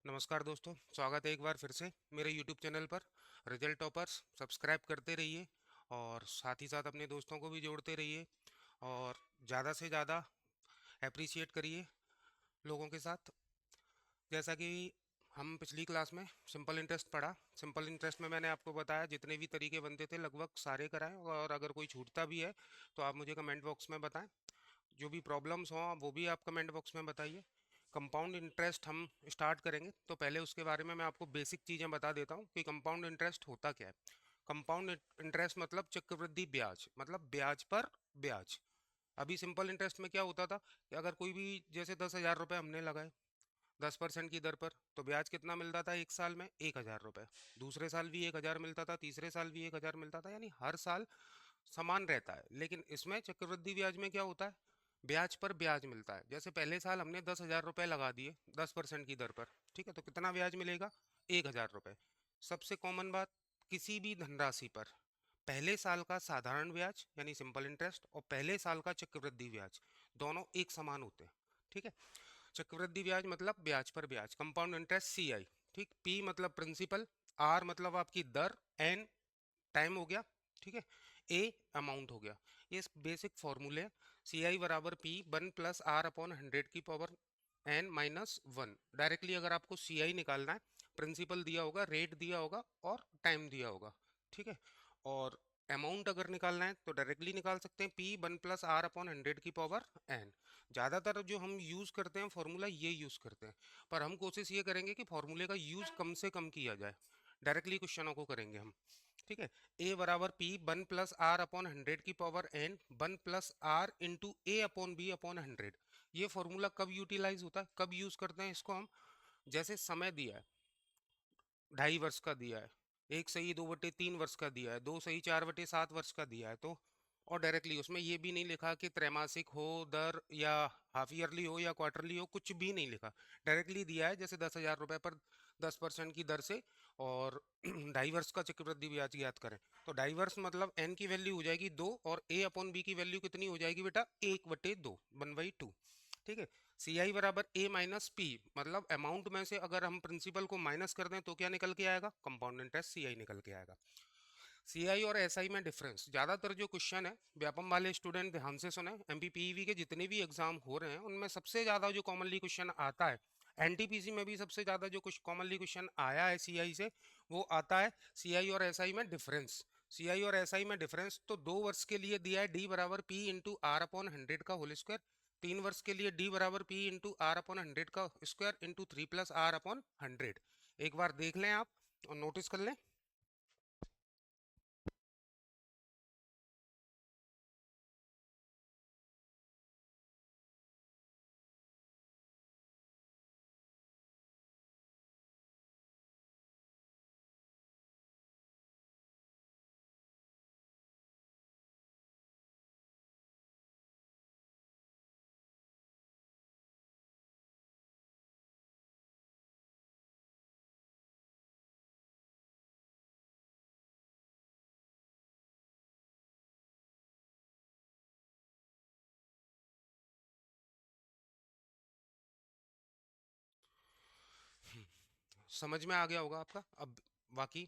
नमस्कार दोस्तों, स्वागत है एक बार फिर से मेरे YouTube चैनल पर। रिजल्ट टॉपर्स सब्सक्राइब करते रहिए और साथ ही साथ अपने दोस्तों को भी जोड़ते रहिए और ज़्यादा से ज़्यादा अप्रिशिएट करिए लोगों के साथ। जैसा कि हम पिछली क्लास में सिंपल इंटरेस्ट पढ़ा। सिंपल इंटरेस्ट में मैंने आपको बताया जितने भी तरीके बनते थे लगभग सारे कराएं, और अगर कोई छूटता भी है तो आप मुझे कमेंट बॉक्स में बताएं। जो भी प्रॉब्लम्स हों वो भी आप कमेंट बॉक्स में बताइए। कंपाउंड इंटरेस्ट हम स्टार्ट करेंगे तो पहले उसके बारे में मैं आपको बेसिक चीज़ें बता देता हूँ कि कंपाउंड इंटरेस्ट होता क्या है। कंपाउंड इंटरेस्ट मतलब चक्रवृद्धि ब्याज, मतलब ब्याज पर ब्याज। अभी सिंपल इंटरेस्ट में क्या होता था कि अगर कोई भी जैसे 10,000 रुपये हमने लगाए 10% की दर पर, तो ब्याज कितना मिलता था एक साल में? 1,000 रुपये। दूसरे साल भी 1,000 मिलता था, तीसरे साल भी 1,000 मिलता था, यानी हर साल समान रहता है। लेकिन इसमें चक्रवृद्धि ब्याज में क्या होता है? ब्याज पर ब्याज मिलता है। जैसे पहले साल हमने 10,000 रुपये लगा दिए 10% की दर पर, ठीक है, तो कितना ब्याज मिलेगा? 1,000 रुपये। सबसे कॉमन बात, किसी भी धनराशि पर पहले साल का साधारण ब्याज यानी सिंपल इंटरेस्ट और पहले साल का चक्रवृद्धि ब्याज दोनों एक समान होते हैं। ठीक है। चक्रवृद्धि ब्याज मतलब ब्याज पर ब्याज, कंपाउंड इंटरेस्ट CI। ठीक, P मतलब प्रिंसिपल, R मतलब आपकी दर, N टाइम हो गया, ठीक है, ए अमाउंट हो गया। ये बेसिक फॉर्मूले। CI बराबर P 1+R/100 की पावर N-1। डायरेक्टली अगर आपको CI निकालना है, प्रिंसिपल दिया होगा, रेट दिया होगा और टाइम दिया होगा, ठीक है। और अमाउंट अगर निकालना है तो डायरेक्टली निकाल सकते हैं, P 1+R/100 की पावर N। ज़्यादातर जो हम यूज़ करते हैं फॉर्मूला ये यूज़ करते हैं, पर हम कोशिश ये करेंगे कि फॉर्मूले का यूज़ कम से कम किया जाए। डायरेक्टली क्वेश्चनों को करेंगे हम, ठीक है। ए बराबर P 1+R/100 की पावर N 1+R × A/B/100। ये फॉर्मूला कब यूटिलाइज होता है, कब यूज करते हैं इसको हम? जैसे समय दिया है 2.5 वर्ष का दिया है, 1 सही 2/3 वर्ष का दिया है, 2 सही 4/7 वर्ष का दिया है, तो और डायरेक्टली उसमें ये भी नहीं लिखा कि त्रैमासिक हो दर या हाफ ईयरली हो या क्वार्टरली हो, कुछ भी नहीं लिखा। डायरेक्टली दिया है जैसे 10,000 रुपये पर 10% की दर से, और 2.5 वर्ष का चक्रवृद्धि ब्याज ज्ञात करें। तो 2.5 वर्ष मतलब एन की वैल्यू हो जाएगी 2 और A/B की वैल्यू कितनी हो जाएगी बेटा? 1/2, 1/2। ठीक है। CI बराबर A-P, मतलब अमाउंट में से अगर हम प्रिंसिपल को माइनस कर दें तो क्या निकल के आएगा? कंपाउंड इंटरेस्ट CI निकल के आएगा। CI और SI में डिफरेंस, ज्यादातर जो क्वेश्चन है व्यापम वाले स्टूडेंट ध्यान से सुने, MPPEV के जितने भी एग्जाम हो रहे हैं उनमें सबसे ज्यादा जो कॉमनली क्वेश्चन आता है, NTPC में भी सबसे ज्यादा जो कुछ कॉमनली क्वेश्चन आया है CI से, वो आता है CI और SI में डिफरेंस। CI और SI में डिफरेंस तो 2 वर्ष के लिए दिया है D बराबर P × R/100 का होल स्क्वायर, 3 वर्ष के लिए D बराबर P × R/100 का स्क्वायर इंटू 3+R/100। एक बार देख लें आप और नोटिस कर लें। समझ में आ गया होगा आपका अब। बाकी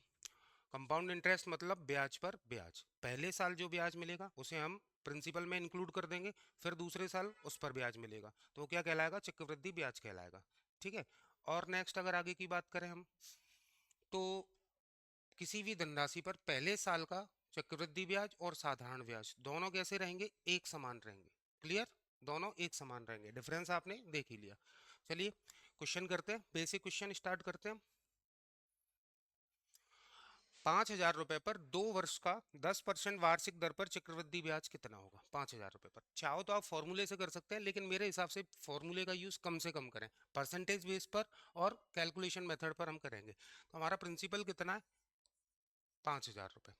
कंपाउंड इंटरेस्ट मतलब ब्याज पर ब्याज, पहले साल जो ब्याज मिलेगा उसे हम प्रिंसिपल में इंक्लूड कर देंगे, फिर दूसरे साल उस पर ब्याज मिलेगा तो वो क्या कहलाएगा? चक्रवृद्धि ब्याज कहलाएगा। ठीक है। और नेक्स्ट अगर आगे की बात करें हम, तो किसी भी धनराशि पर पहले साल का चक्रवृद्धि ब्याज और साधारण ब्याज दोनों कैसे रहेंगे? एक समान रहेंगे। क्लियर? दोनों एक समान रहेंगे, डिफरेंस आपने देख ही लिया। चलिए क्वेश्चन करते हैं, बेसिक क्वेश्चन स्टार्ट करते हैं। 5,000 रुपए पर 2 वर्ष का 10% वार्षिक दर पर चक्रवृद्धि ब्याज कितना होगा? 5,000 रुपए पर चाहो तो आप फॉर्मूले से कर सकते हैं, लेकिन मेरे हिसाब से फॉर्मूले का यूज कम से कम करें, परसेंटेज बेस पर और कैलकुलेशन मेथड पर हम करेंगे। तो हमारा प्रिंसिपल कितना है? 5,000 रुपये।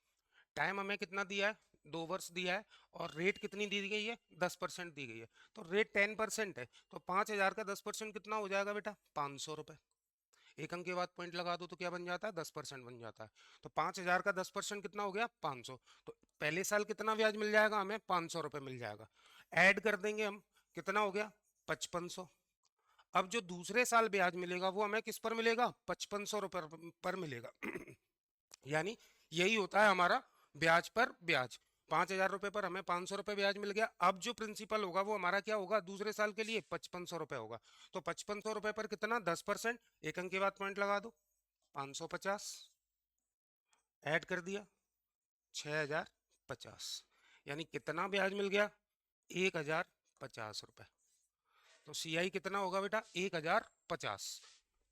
टाइम हमें कितना दिया है? 2 वर्ष दिया है। और रेट कितनी दी गई है? 10% दी गई है। तो रेट 10% है, तो 5,000 का 10% कितना हो जाएगा बेटा? 500 रुपये। एक अंक के बाद पॉइंट लगा दो तो क्या बन जाता है? 10% बन जाता है। तो 5,000 का 10% कितना हो गया? 500। तो पहले साल कितना ब्याज मिल जाएगा हमें? 500 रुपये मिल जाएगा। ऐड कर देंगे हम, कितना हो गया? 5500। अब जो दूसरे साल ब्याज मिलेगा वो हमें किस पर मिलेगा, 5500 रुपये पर मिलेगा। यानी यही होता है हमारा ब्याज पर ब्याज। 5000 रुपये पर हमें 500 रुपये ब्याज मिल गया। अब जो प्रिंसिपल होगा वो हमारा क्या होगा दूसरे साल के लिए, 5500 रुपये होगा। तो 5500 रुपये पर कितना, 10%, एक अंक के बाद पॉइंट लगा दो, 550 ऐड कर दिया, 6050। यानी कितना ब्याज मिल गया, 1050 रुपये। तो सीआई कितना होगा बेटा, 1050।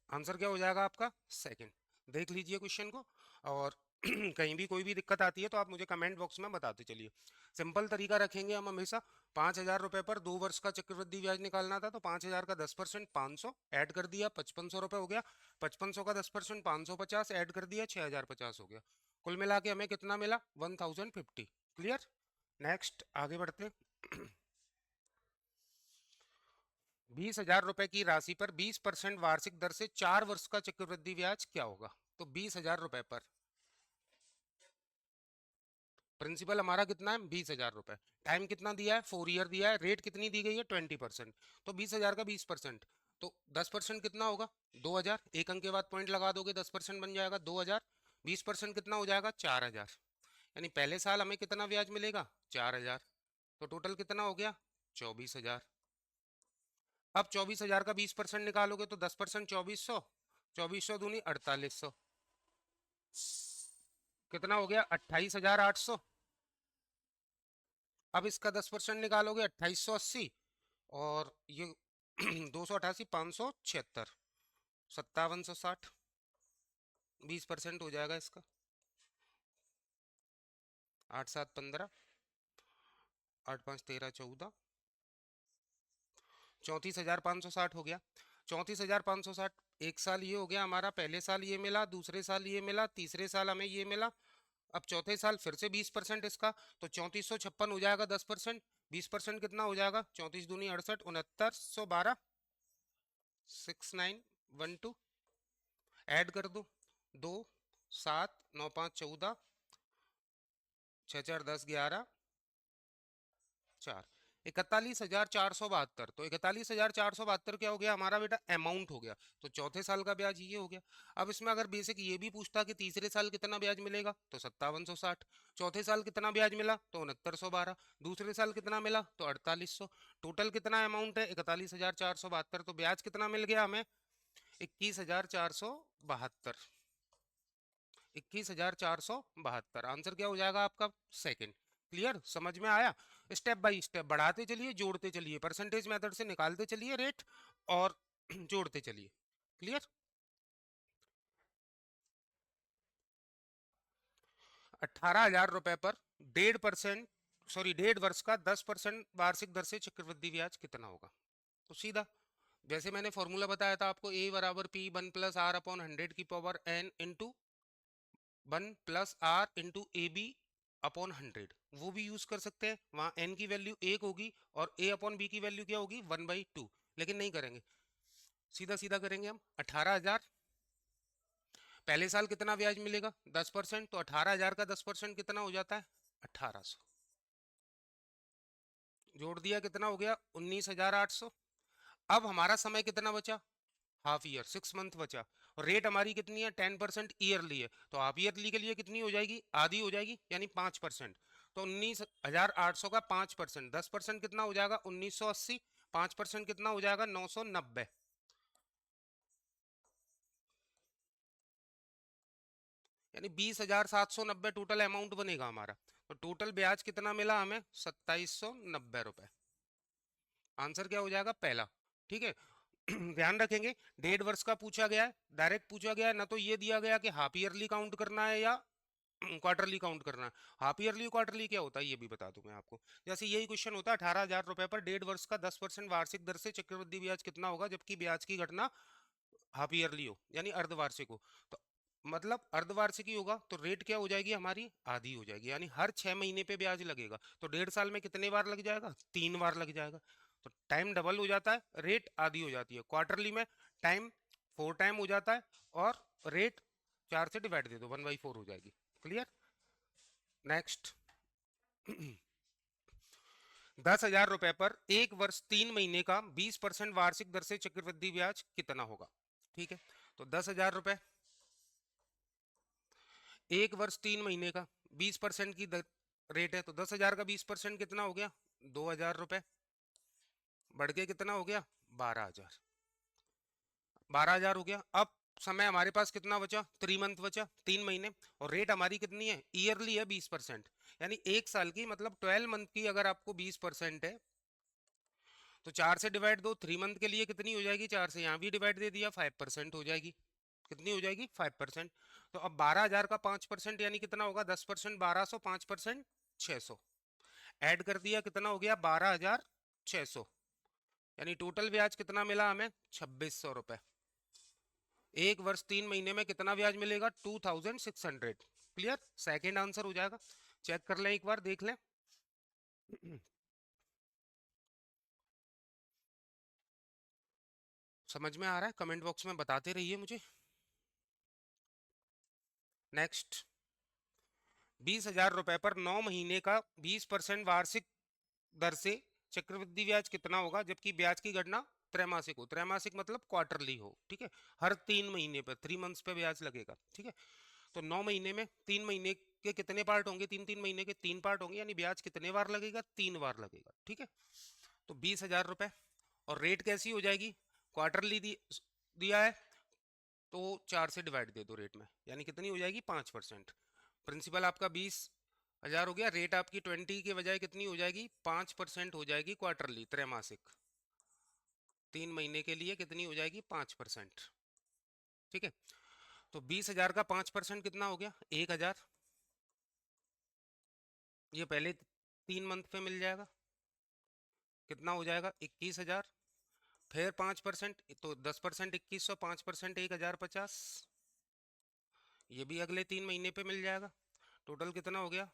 आंसर क्या हो जाएगा आपका, सेकंड। देख लीजिए क्वेश्चन को, और कहीं भी कोई भी दिक्कत आती है तो आप मुझे कमेंट बॉक्स में बताते चलिए। सिंपल तरीका रखेंगे हम हमेशा। 5000 रुपये पर 2 वर्ष का चक्रवृद्धि ब्याज निकालना था, तो 5000 का 10% 500 ऐड कर दिया, 5500 रुपये हो गया। 5500 का 10% 550 ऐड कर दिया, 6050 हो गया। कुल मिला के हमें कितना मिला, 1050। क्लियर। नेक्स्ट आगे बढ़ते। 20,000 रुपए की राशि पर 20% वार्षिक दर से 4 वर्ष का चक्रवृद्धि ब्याज क्या होगा। तो 20,000 रुपए पर प्रिंसिपल हमारा कितना है, 20,000 रुपए। टाइम कितना दिया है, 4 ईयर दिया है। रेट कितनी दी गई है, 20%। तो 20,000 का 20%, तो 10% कितना होगा, 2,000। एक अंक के बाद पॉइंट लगा दोगे, 10% बन जाएगा 2,000। 20% कितना हो जाएगा, 4,000। यानी पहले साल हमें कितना ब्याज मिलेगा, 4,000। तो टोटल कितना हो गया, 24,000। अब 24,000 का 20% निकालोगे तो 10% 2400, 2400 दूनी 4800, कितना हो गया, 28,800। अब इसका 10% निकालोगे, 2880, और ये 288, 576, 5760। 20% हो जाएगा इसका, 8 7 15, 8 5 13 14, 34,560 हो गया। 34,560। एक साल ये हो गया हमारा, पहले साल ये मिला, दूसरे साल ये मिला, तीसरे साल हमें ये मिला। अब चौथे साल फिर से 20% इसका, तो 3456 हो जाएगा 10%। 20% कितना हो जाएगा, 34 दूनी 68, 6912, 6912। ऐड कर दो, 2 7 9 5 14, 6 4 10 11, 4, 41,472। तो 41,472 क्या हो गया हमारा बेटा, अमाउंट हो गया। तो चौथे साल का ब्याज ये हो गया। अब इसमें अगर बेसिक ये भी पूछता कि तीसरे साल कितना ब्याज मिलेगा, तो 5760। चौथे साल कितना ब्याज मिला, तो 6912। दूसरे साल कितना मिला, तो 4800। टोटल कितना अमाउंट है, 41,472। तो ब्याज कितना मिल गया हमें, 21,472। 21,472। आंसर क्या हो जाएगा आपका, सेकंड। क्लियर, समझ में आया। स्टेप बाय स्टेप बढ़ाते चलिए, जोड़ते चलिए, परसेंटेज मेथड से निकालते चलिए रेट, और जोड़ते चलिए। क्लियर। 18,000 रुपए पर 1.5%, सॉरी 1.5 वर्ष का 10% वार्षिक दर से चक्रवृद्धि ब्याज कितना होगा। तो सीधा जैसे मैंने फॉर्मूला बताया था आपको, ए बराबर पी 1+R/100 1+R/100, वो भी यूज कर सकते हैं। वहां n की वैल्यू 1 होगी और a/b की वैल्यू क्या होगी, 1/2। लेकिन नहीं करेंगे, सीधा सीधा करेंगे हम। 18,000, पहले साल कितना ब्याज मिलेगा, 10%। तो 18,000 का 10% कितना हो जाता है, 1800। जोड़ दिया, कितना हो गया, 19,800। अब हमारा समय कितना बचा, हाफ ईयर, 6 मंथ बचा। और रेट हमारी कितनी है, 10% ईयरली है। तो हाफ ईयरली के लिए कितनी हो जाएगी, आधी हो जाएगी, यानी 5%। तो 19,800 का 5%, 10% कितना हो जाएगा, 1980। 5% कितना हो जाएगा, 990। यानी 20,790 टोटल अमाउंट बनेगा हमारा। तो टोटल ब्याज कितना मिला हमें, 2,790 रुपए। आंसर क्या हो जाएगा, पहला। ठीक है। ध्यान रखेंगे, 1.5 वर्ष का पूछा गया है, डायरेक्ट पूछा गया है ना, तो ये दिया गया कि हाफ ईयरली काउंट करना है या क्वार्टरली काउंट करना है। हाफ ईयरली क्वार्टरली क्या होता है ये भी बता दूं मैं आपको। जैसे यही क्वेश्चन होता है, 18,000 रुपए पर 1.5 वर्ष का 10% वार्षिक दर से चक्रवृद्धि ब्याज कितना होगा, जबकि ब्याज की घटना हाफ ईयरली हो, यानी अर्धवार्षिक हो। तो मतलब अर्धवार्षिक ही होगा, तो रेट क्या हो जाएगी हमारी, आधी हो जाएगी। यानी हर 6 महीने पे ब्याज लगेगा। तो 1.5 साल में कितने बार लग जाएगा, 3 बार लग जाएगा। तो टाइम डबल हो जाता है, रेट आधी हो जाती है। क्वार्टरली में टाइम 4 टाइम हो जाता है, और रेट 4 से डिवाइड दे दो, 1/4 हो जाएगी। क्लियर। नेक्स्ट। 10,000 रुपए पर एक वर्ष 3 महीने का 20% वार्षिक दर से चक्रवृद्धि ब्याज कितना होगा? ठीक है, तो 10,000 रुपए एक वर्ष 3 महीने का 20% की रेट है, तो 10,000 का 20% कितना हो गया? 2,000 रुपए। बढ़ के कितना हो गया? 12,000। 12,000 हो गया। अब समय हमारे पास कितना बचा? 3 मंथ बचा, 3 महीने। और रेट हमारी कितनी है? ईयरली है 20%, यानी एक साल की, मतलब 12 मंथ की अगर आपको 20% है तो 4 से डिवाइड दो। 3 मंथ के लिए कितनी हो जाएगी? 4 से यहाँ भी डिवाइड दे दिया, 5% हो जाएगी। कितनी हो जाएगी? 5%। तो अब 12,000 का 5% यानी कितना होगा? 10%। 1200, 5%, 600। ऐड कर दिया, कितना हो गया? 12,600। यानी टोटल ब्याज कितना मिला हमें? 2,600 रुपए। एक वर्ष 3 महीने में कितना ब्याज मिलेगा? 2,600। क्लियर? सेकेंड आंसर हो जाएगा। चेक कर लें एक बार, देख लें। समझ में आ रहा है? कमेंट बॉक्स में बताते रहिए मुझे। नेक्स्ट, 20,000 रुपए पर 9 महीने का 20% वार्षिक दर से चक्रवृद्धि ब्याज कितना होगा, जबकि ब्याज की गणना त्रैमासिक हो। त्रैमासिक मतलब क्वार्टरली हो, ठीक है? हर 3 महीने पर, 3 मंथ्स पे ब्याज लगेगा, ठीक है? तो 9 महीने में 3 महीने के कितने पार्ट होंगे? 3 3 महीने के 3 पार्ट होंगे, यानी ब्याज कितने बार लगेगा? 3 बार लगेगा, ठीक है? तो 20,000 रुपए, और रेट कैसी हो जाएगी? क्वार्टरली दिया है, तो 4 से डिवाइड दे दो रेट में, यानी कितनी हो जाएगी? 5%। प्रिंसिपल आपका 20,000 हो गया, रेट आपकी 20 के बजाय कितनी हो जाएगी? 5% हो जाएगी क्वार्टरली, त्रैमासिक। 3 महीने के लिए कितनी हो जाएगी? 5%, ठीक है? तो 20,000 का 5% कितना हो गया? 1,000। ये पहले 3 मंथ पे मिल जाएगा, कितना हो जाएगा? 21,000। फिर 5%, तो 10%, 2100, 5%, 1,050। ये भी अगले 3 महीने पे मिल जाएगा। टोटल कितना हो गया?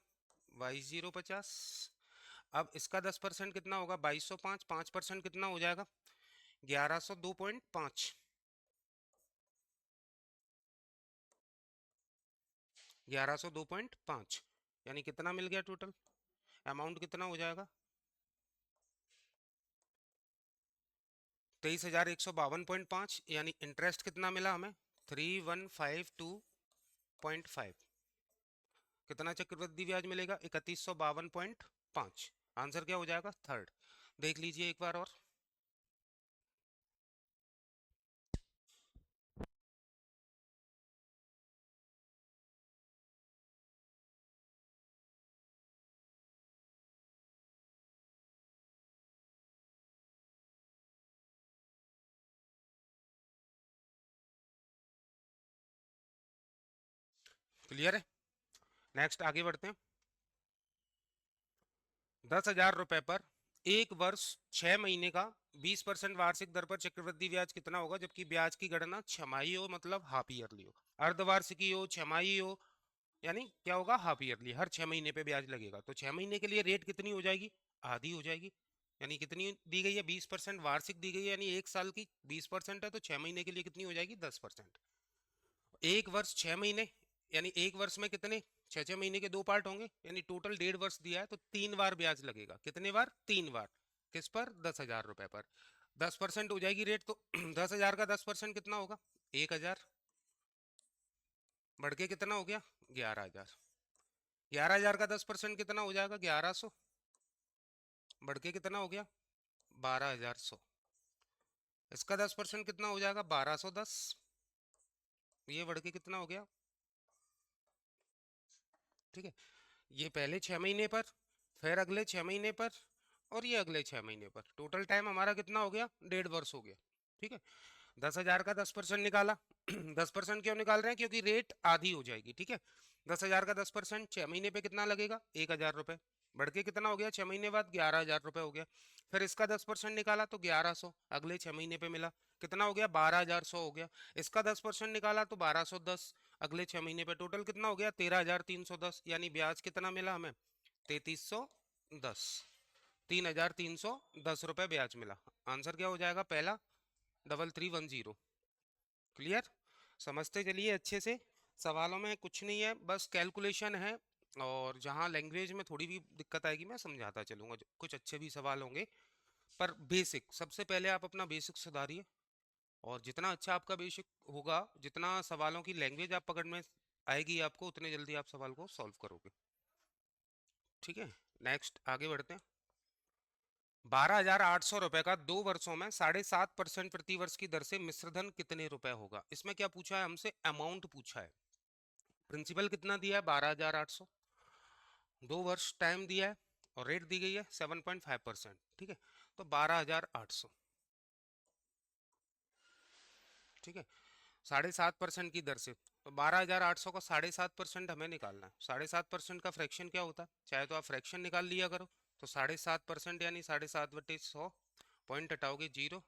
22,050। अब इसका 10% कितना होगा? 2205। 5% कितना हो जाएगा? 1,102.5। 1,102.5, यानी कितना मिल गया टोटल? अमाउंट कितना हो जाएगा? 23,152.5। यानी इंटरेस्ट कितना मिला हमें? 3,152.5। कितना चक्रवृद्धि ब्याज मिलेगा? 3,152.5। आंसर क्या हो जाएगा? थर्ड। देख लीजिए एक बार और। क्लियर है? नेक्स्ट आगे बढ़ते हैं। 10,000 रुपए पर एक वर्ष 6 महीने का 20% वार्षिक दर पर चक्रवृद्धि ब्याज कितना होगा, जबकि ब्याज की गणना छमाही हो, मतलब हाफ ईयरली हो। अर्धवार्षिकी हो, छमाही हो, यानी क्या होगा? Half yearly. हर 6 महीने पे ब्याज लगेगा। तो 6 महीने के लिए रेट कितनी हो जाएगी? आधी हो जाएगी। यानी कितनी दी गई है? 20% वार्षिक दी गई है, यानी एक साल की 20% है, तो 6 महीने के लिए कितनी हो जाएगी? 10%। एक वर्ष 6 महीने, यानी एक वर्ष में कितने? 6 6 महीने के 2 पार्ट होंगे, यानी टोटल 1.5 वर्ष दिया है, तो 3 बार ब्याज लगेगा। कितने बार? 3 बार। किस पर? 10,000 रुपए पर। 10% हो जाएगी रेट, तो 10,000 का 10% कितना होगा? 1,000। बढ़ के कितना हो गया? 11,000। 11,000 का 10% कितना हो जाएगा? 1,100। बढ़ के कितना हो गया? 12,100। इसका 10% कितना हो जाएगा? 1,210। ये बढ़ के कितना हो गया? ठीक है, ये पहले 6 महीने पर, फिर अगले 6 महीने पर, और ये अगले 6 महीने पर। टोटल टाइम हमारा कितना हो गया? 1.5 वर्ष हो गया, ठीक है? 10,000 का 10% निकाला। 10% क्यों निकाल रहे हैं? क्योंकि रेट आधी हो जाएगी, ठीक है? 10,000 का 10% 6 महीने पे कितना लगेगा? 1,000 रुपए। बढ़ के कितना हो गया? 6 महीने बाद 11,000 रुपए हो गया। फिर इसका 10% निकाला तो 1,100, अगले 6 महीने पे मिला। कितना हो गया? 12,100 हो गया। इसका 10% निकाला तो 1,210, अगले 6 महीने पे। टोटल कितना हो गया? 13,310। यानी ब्याज कितना मिला हमें? 3,310। 3,310 रुपए ब्याज मिला। आंसर क्या हो जाएगा? पहला, 3,310। क्लियर? समझते चलिए अच्छे से। सवालों में कुछ नहीं है, बस कैलकुलेशन है। और जहाँ लैंग्वेज में थोड़ी भी दिक्कत आएगी मैं समझाता चलूंगा, कुछ अच्छे भी सवाल होंगे। पर बेसिक, सबसे पहले आप अपना बेसिक सुधारिए, और जितना अच्छा आपका बेसिक होगा, जितना सवालों की लैंग्वेज आप पकड़ में आएगी आपको, उतने जल्दी आप सवाल को सॉल्व करोगे। ठीक है, नेक्स्ट आगे बढ़ते हैं। 12,800 रुपए का 2 वर्षों में 7.5% प्रति वर्ष की दर से मिश्रधन कितने रुपए होगा? इसमें क्या पूछा है हमसे? अमाउंट पूछा है। प्रिंसिपल कितना दिया है? 12,800। 2 वर्ष टाइम दिया है, और रेट दी गई है 7.5%। ठीक है, तो 12,800। ठीक है, 7.5% की दर से, तो 12,800 का 7.5% हमें निकालना है। 7.5% का फ्रैक्शन क्या होता है? चाहे तो आप फ्रैक्शन निकाल लिया करो। तो 7.5% यानी 7.5/100, पॉइंट हटाओगे 0।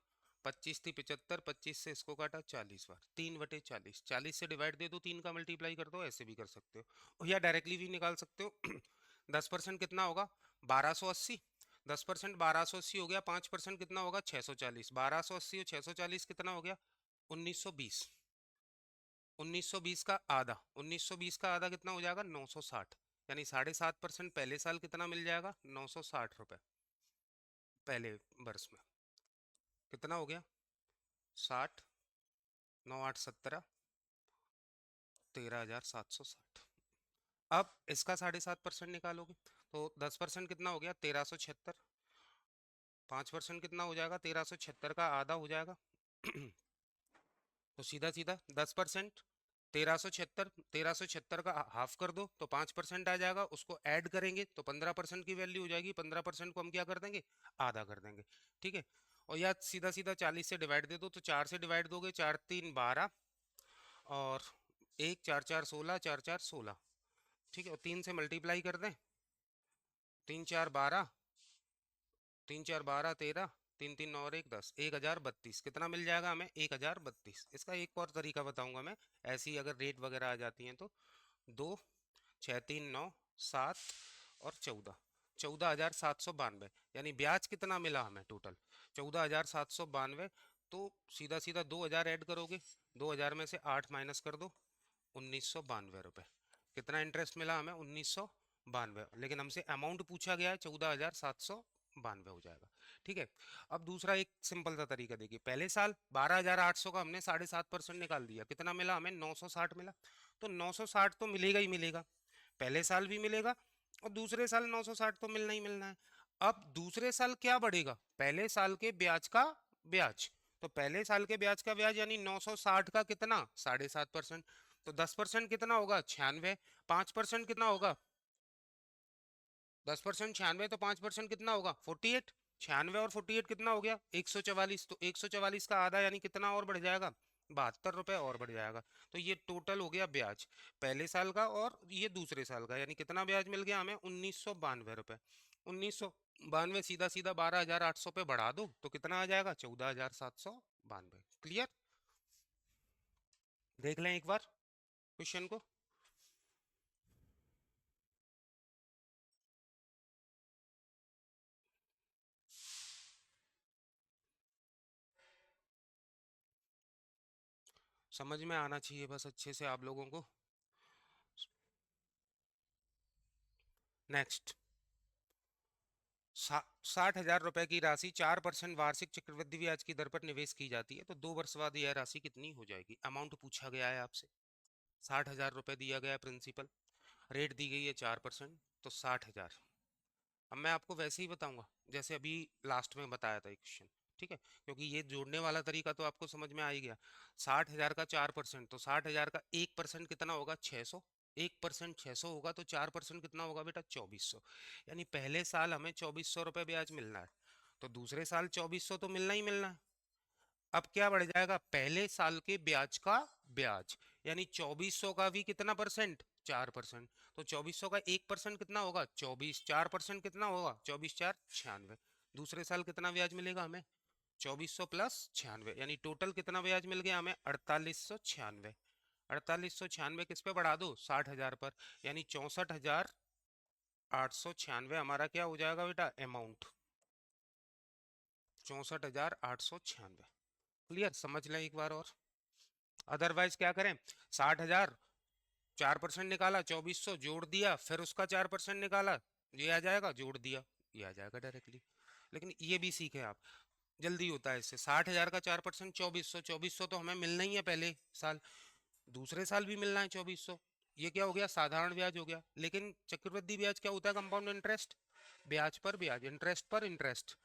25 थी 75, 25 से इसको काटा 40 बार, 3/40। 40 से डिवाइड दे दो, 3 का मल्टीप्लाई कर दो, ऐसे भी कर सकते हो, या डायरेक्टली भी निकाल सकते हो। 10% कितना होगा? 1280। 10% 1280 हो गया। 5% कितना होगा? 640। 1280 और 640 कितना हो गया? 1920। 1920 का आधा, 1920 का आधा कितना हो जाएगा? 960। यानी 7.5% पहले साल कितना मिल जाएगा? 960 रुपए पहले वर्ष में। कितना हो गया? 60, 9 8 17, 13,760। अब इसका 7.5% निकालोगे, तो 10% कितना हो गया? 1376। 5% कितना हो जाएगा? 1376 का आधा हो जाएगा। तो सीधा सीधा 10%, 1376, 1376 का हाफ कर दो तो 5% आ जाएगा। उसको ऐड करेंगे तो 15% की वैल्यू हो जाएगी। 15% को हम क्या कर देंगे? आधा कर देंगे। ठीक है, और या सीधा सीधा 40 से डिवाइड दे दो, तो 4 से डिवाइड दोगे, 4 3 12, और 1 4 4 16, 4 4 16। ठीक है, और 3 से मल्टीप्लाई कर दें, 3 4 12, 3 4 12 13, 3 3 9 और 1 10, 1,032 कितना मिल जाएगा हमें? 1,032। इसका एक और तरीका बताऊंगा मैं, ऐसी अगर रेट वगैरह आ जाती हैं तो। 2 6 3 9 7 और 14, 14,792। यानी ब्याज कितना मिला हमें टोटल? 14,792। तो सीधा सीधा 2,000 ऐड करोगे, 2,000 में से 8 माइनस कर दो, 1,992 रुपये। कितना इंटरेस्ट मिला हमें? 1,992। लेकिन हमसे अमाउंट पूछा गया है, 14,792 हो जाएगा। ठीक है, अब दूसरा एक सिंपल सा तरीका देखिए। पहले साल 12,800 का हमने 7.5% निकाल दिया, कितना मिला हमें? 960 मिला। तो 960 तो मिलेगा ही मिलेगा, पहले साल भी मिलेगा, और दूसरे साल 960 तो मिलना ही मिलना है। अब दूसरे साल क्या बढ़ेगा? पहले साल के ब्याज का ब्याज। तो पहले साल के ब्याज का ब्याज यानी 960 का कितना? 7.5%। तो 10% कितना होगा? 96। 5% कितना होगा? 10% 96, तो 5% कितना होगा? 48। 96 और 48 कितना हो गया? 144। तो 144 का आधा यानी कितना और बढ़ जाएगा? 72 रुपए और बढ़ जाएगा। तो ये टोटल हो गया ब्याज, पहले साल का और ये दूसरे साल का। यानी कितना ब्याज मिल गया हमें? 1,992 रुपए। 1,992 सीधा सीधा 12,800 पे बढ़ा दो तो कितना आ जाएगा? 14,792। क्लियर? देख लें एक बार क्वेश्चन को। समझ में आना चाहिए बस अच्छे से आप लोगों को। नेक्स्ट, 60,000 रुपए की राशि 4% वार्षिक चक्रवृद्धि ब्याज की दर पर निवेश की जाती है, तो 2 वर्ष बाद यह राशि कितनी हो जाएगी? अमाउंट पूछा गया है आपसे। 60,000 रुपए दिया गया प्रिंसिपल, रेट दी गई है 4%, तो 60,000। अब मैं आपको वैसे ही बताऊंगा जैसे अभी लास्ट में बताया था क्वेश्चन। ठीक है, क्योंकि ये जोड़ने वाला तरीका तो आपको समझ में आ ही गया। 60,000 का 4%, तो 60,000 का 1% कितना होगा? 600। 1% 600 होगा, तो 4% कितना होगा बेटा? 2,400। यानी पहले साल हमें 2,400 रुपये ब्याज मिलना है, तो दूसरे साल 2,400 तो मिलना ही मिलना है। अब क्या बढ़ जाएगा? पहले साल के ब्याज का ब्याज, यानी 2,400 का भी कितना परसेंट? 4%। तो 2,400 का 1% कितना होगा? 24। 4% कितना होगा? 24 4 96। दूसरे साल कितना ब्याज मिलेगा हमें? 2,400 प्लस 96, यानी टोटल कितना ब्याज मिल गया हमें? 4,896। 4,896 किस पे बढ़ा दो? 60,000 पर, यानी 64,896 हमारा क्या हो जाएगा बेटा? अमाउंट 64,896। क्लियर? समझ लें एक बार और। अदरवाइज क्या करें? 60,000 4% निकाला, 2400 जोड़ दिया, फिर उसका 4% निकाला, ये आ जाएगा, जोड़ दिया, ये आ जाएगा डायरेक्टली। लेकिन ये भी सीखे आप, जल्दी होता है इससे। 60,000 का 4%, 2400, 2400 तो हमें मिलना ही है पहले साल, दूसरे साल भी मिलना है 2400। ये क्या हो गया, साधारण ब्याज हो गया। लेकिन चक्रवृद्धि ब्याज क्या होता है, कंपाउंड इंटरेस्ट, ब्याज पर ब्याज, इंटरेस्ट पर इंटरेस्ट।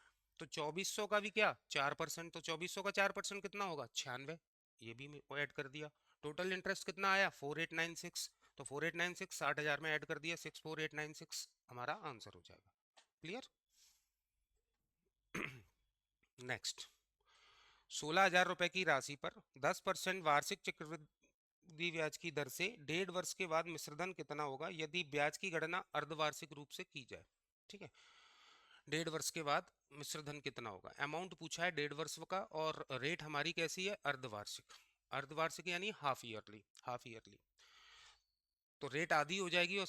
तो 2400 का भी क्या 4%, तो 2400 का 4% कितना होगा, 96, ये भी ऐड कर दिया। टोटल इंटरेस्ट कितना आया, 4896, तो 4896 60,000 में ऐड कर दिया, 64896 हमारा आंसर हो जाएगा। क्लियर। नेक्स्ट, 16,000 रुपए की राशि पर 10% वार्षिक चक्रवृद्धि ब्याज की दर से 1.5 वर्ष के बाद मिश्रधन कितना होगा यदि ब्याज की गणना अर्धवार्षिक रूप से की जाए। ठीक है, 1.5 वर्ष के बाद मिश्रधन कितना होगा, अमाउंट पूछा है 1.5 वर्ष का, और रेट हमारी कैसी है, अर्धवार्षिक। अर्धवार्षिक यानी हाफ ईयरली, हाफ ईयरली। तो रेट आधी हो जाएगी, और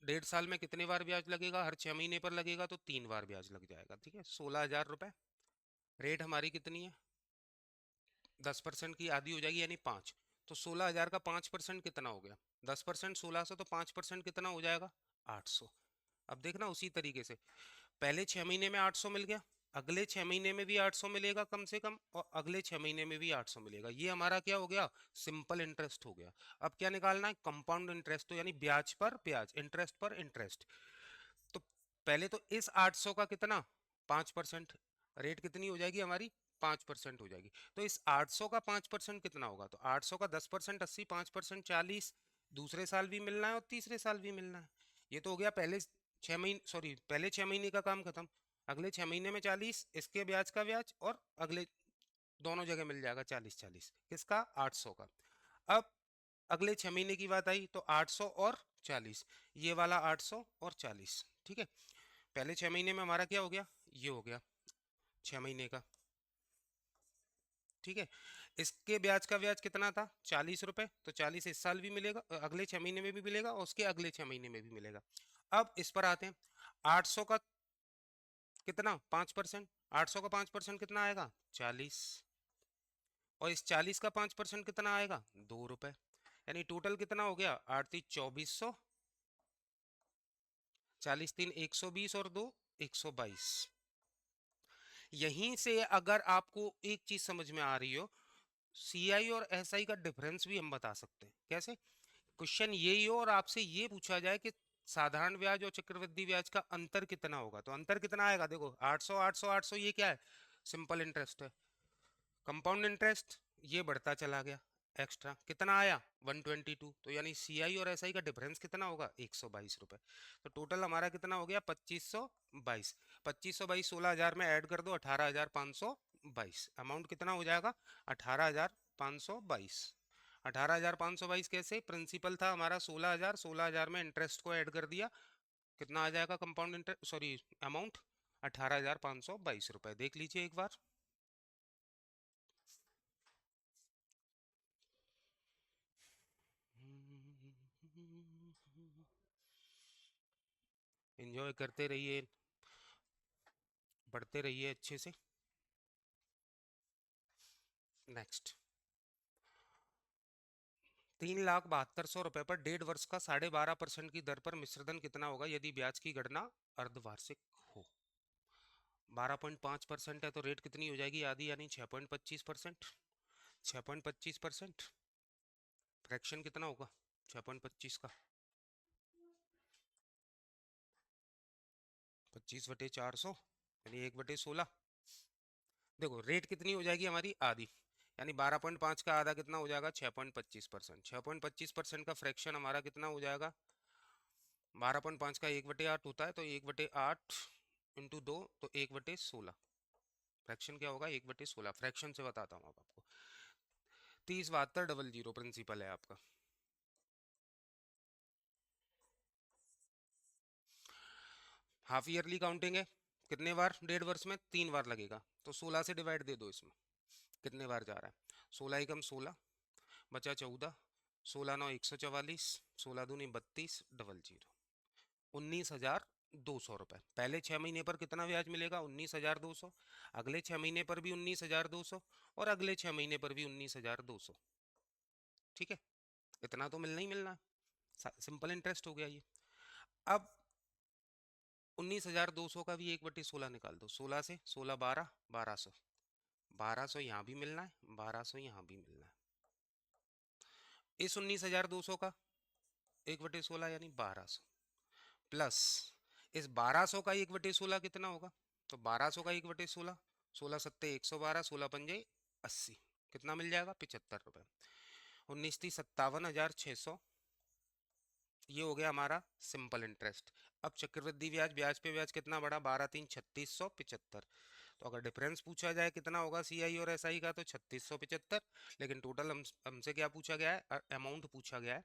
1.5 साल में कितने बार ब्याज लगेगा, हर 6 महीने पर लगेगा, तो 3 बार ब्याज लग जाएगा। ठीक है, 16,000 रुपए, रेट हमारी कितनी है, 10% की आधी हो जाएगी यानी 5, तो 16,000 का 5% कितना हो गया, 10% 1600, तो 5% कितना हो जाएगा, 800। अब देखना उसी तरीके से, पहले 6 महीने में 800 मिल गया, अगले 6 महीने में भी 800 मिलेगा कम से कम, और अगले 6 महीने में भी 800 मिलेगा। ये हमारा क्या हो गया, सिंपल इंटरेस्ट हो गया। अब क्या निकालना है, कंपाउंड इंटरेस्ट, तो यानी ब्याज पर ब्याज, इंटरेस्ट पर इंटरेस्ट। तो पहले तो इस 800 का कितना, 5%, रेट कितनी हो जाएगी हमारी, 5% हो जाएगी। तो इस 800 का 5% कितना होगा, तो 800 का 10% 80, 5% 40, दूसरे साल भी मिलना है और तीसरे साल भी मिलना है। ये तो हो गया पहले 6 महीने, सॉरी पहले 6 महीने का काम खत्म। अगले 6 महीने में 40, इसके ब्याज का ब्याज, और अगले दोनों जगह मिल जाएगा 40 40, किसका, 800 का। अब अगले 6 महीने की बात आई, तो 800 और 40, ये वाला 800 और 40। ठीक है, पहले 6 महीने में हमारा क्या हो गया, ये हो गया 6 महीने का। ठीक है, इसके ब्याज का ब्याज कितना था, 40 रुपए, तो 40 इस साल भी मिलेगा, अगले 6 महीने में भी मिलेगा, और उसके अगले 6 महीने में भी मिलेगा। अब इस पर आते हैं, 800 का कितना, 5%, 800 का 5% कितना आएगा, 40, और इस 40 का 5% कितना आएगा, 2 रुपए, यानी टोटल कितना हो गया, 8 3 2400, 40 3 120, और 2 122। यहीं से अगर आपको एक चीज समझ में आ रही हो, सीआई और एसआई का डिफरेंस भी हम बता सकते हैं। कैसे, क्वेश्चन यही हो और आपसे ये पूछा जाए कि साधारण ब्याज और चक्रवृद्धि ब्याज का अंतर कितना होगा, तो अंतर कितना आएगा, देखो 800 800 800, ये क्या है, सिंपल इंटरेस्ट है। कंपाउंड इंटरेस्ट ये बढ़ता चला गया, एक्स्ट्रा कितना आया, 122, तो यानी सीआई और एसआई का डिफरेंस कितना होगा, 122 रुपए। तो टोटल हमारा कितना हो गया, 2522। 2522 16,000 में ऐड कर दो, 18,522, अमाउंट कितना हो जाएगा, 18,522। 18,522 कैसे, प्रिंसिपल था हमारा 16,000, 16,000 में इंटरेस्ट को ऐड कर दिया, कितना आ जाएगा कंपाउंड इंटरेस्ट, सॉरी अमाउंट, 18,522 रुपए। देख लीजिए एक बार। एंजॉय करते रहिए, पढ़ते रहिए अच्छे से। नेक्स्ट, 3,72,100 रुपए पर 1.5 वर्ष का 12.5% की दर पर मिश्रधन कितना होगा यदि ब्याज की गणना अर्धवार्षिक हो। 12.5% है, तो रेट कितनी हो जाएगी, आधी, यानी 6.25%। 6.25%, फ्रैक्शन कितना होगा 6.25 का, 25/400, यानी 1/16। देखो रेट कितनी हो जाएगी हमारी, आधी, यानी 12.5 का आधा कितना हो जाएगा, 6.25%। 6.25% का फ्रैक्शन हमारा कितना हो जाएगा, 12.5 का 1/8 होता है, तो 1/8 इंटू 2, तो 1/16। फ्रैक्शन क्या होगा, 1/16। फ्रैक्शन से बताता हूँ अब आपको, 30 72 00 प्रिंसिपल है आपका। हाफ ईयरली काउंटिंग है, कितने बार 1.5 वर्ष में, 3 बार लगेगा, तो 16 से डिवाइड दे दो इसमें, कितने बार जा रहा है, 16 × 16 बचा 14, 16 9 144, 16 दूनी 32 00, 19,200 रुपए। पहले 6 महीने पर कितना ब्याज मिलेगा, 19,200, अगले 6 महीने पर भी 19,200, और अगले 6 महीने पर भी 19,200। ठीक है, इतना तो मिलना ही मिलना है। सिंपल इंटरेस्ट हो गया ये। अब 19,200 का भी 1/16 निकाल दो। 16 से 16 12, 1200। 1200 यहाँ भी मिलना है, 1200 यहाँ भी मिलना है। इस 19,200 का 1/16 यानी 1200, प्लस इस 1200 का 1/16 कितना होगा? तो 1200 का 1/16, 16 सत्ते 112, 16 पंजे 80, कितना मिल जाएगा? 75 रुपए। 19,57,600, ये हो गया हमारा सिंपल इंटरेस्ट। अब चक्रवृद्धि ब्याज, ब्याज पे ब्याज कितना बढ़ा? 12×3 = 3675। तो अगर डिफरेंस पूछा जाए कितना होगा सीआई और एसआई का, तो 3675। लेकिन टोटल हमसे क्या पूछा गया है? अमाउंट पूछा गया है।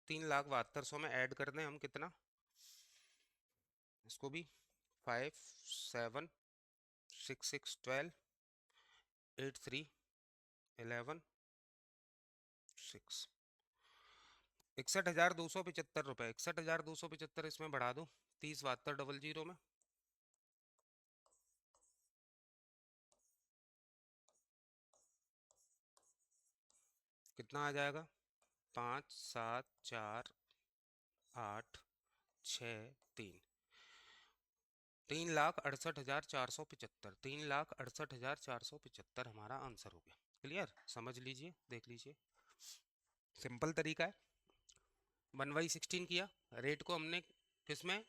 3,72,100 में ऐड कर दें हम कितना, इसको भी 5 7 6 12 8 3 11 6, 61,275 रुपये। 61,275 इसमें बढ़ा दो 30 72 00 में, कितना आ जाएगा? 5 7 4 8 6 3, 3,68,475। 3,68,475 हमारा आंसर हो गया। क्लियर? समझ लीजिए, देख लीजिए, सिंपल तरीका है। 1/16 किया, रेट को हमने किस में,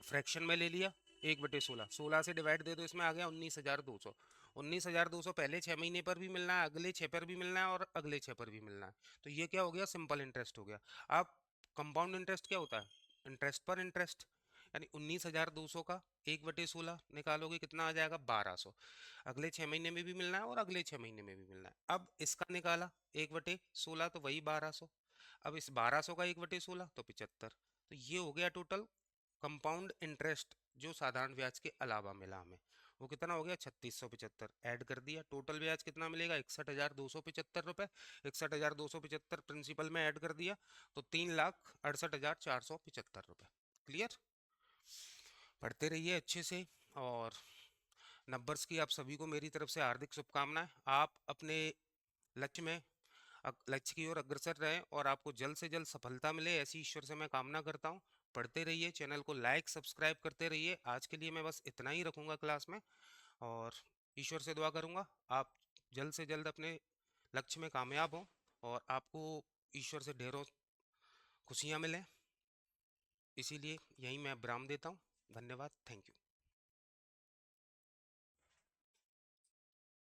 फ्रैक्शन में ले लिया। 1/16, 16 से डिवाइड दे दो, इसमें आ गया 19,200। 19,200 पहले 6 महीने पर भी मिलना है, अगले 6 पर भी मिलना है, और अगले 6 पर भी मिलना है। तो ये क्या हो गया? सिंपल इंटरेस्ट हो गया। अब कंपाउंड इंटरेस्ट क्या होता है? इंटरेस्ट पर इंटरेस्ट। यानी 19,200 का 1/16 निकालोगे, कितना आ जाएगा? 1200। अगले 6 महीने में भी मिलना है, और अगले 6 महीने में भी मिलना है। अब इसका निकाला 1/16, तो वही 1200। अब इस 1200 का 1/16 तो 75। तो ये हो गया टोटल कंपाउंड इंटरेस्ट जो साधारण ब्याज के अलावा मिला हमें। वो कितना हो गया? 3675। ऐड कर दिया, टोटल ब्याज कितना मिलेगा? 61,275 रुपये। 61,275 प्रिंसिपल में ऐड कर दिया, तो 3,68,475 रुपये। क्लियर? पढ़ते रहिए अच्छे से, और नंबर्स की आप सभी को मेरी तरफ से हार्दिक शुभकामनाएं। आप अपने लक्ष्य में, लक्ष्य की ओर अग्रसर रहें, और आपको जल्द से जल्द सफलता मिले, ऐसी ईश्वर से मैं कामना करता हूँ। पढ़ते रहिए, चैनल को लाइक सब्सक्राइब करते रहिए। आज के लिए मैं बस इतना ही रखूँगा क्लास में, और ईश्वर से दुआ करूँगा आप जल्द से जल्द अपने लक्ष्य में कामयाब हों, और आपको ईश्वर से ढेरों खुशियाँ मिलें। इसीलिए यहीं मैं विराम देता हूँ। धन्यवाद, थैंक यू।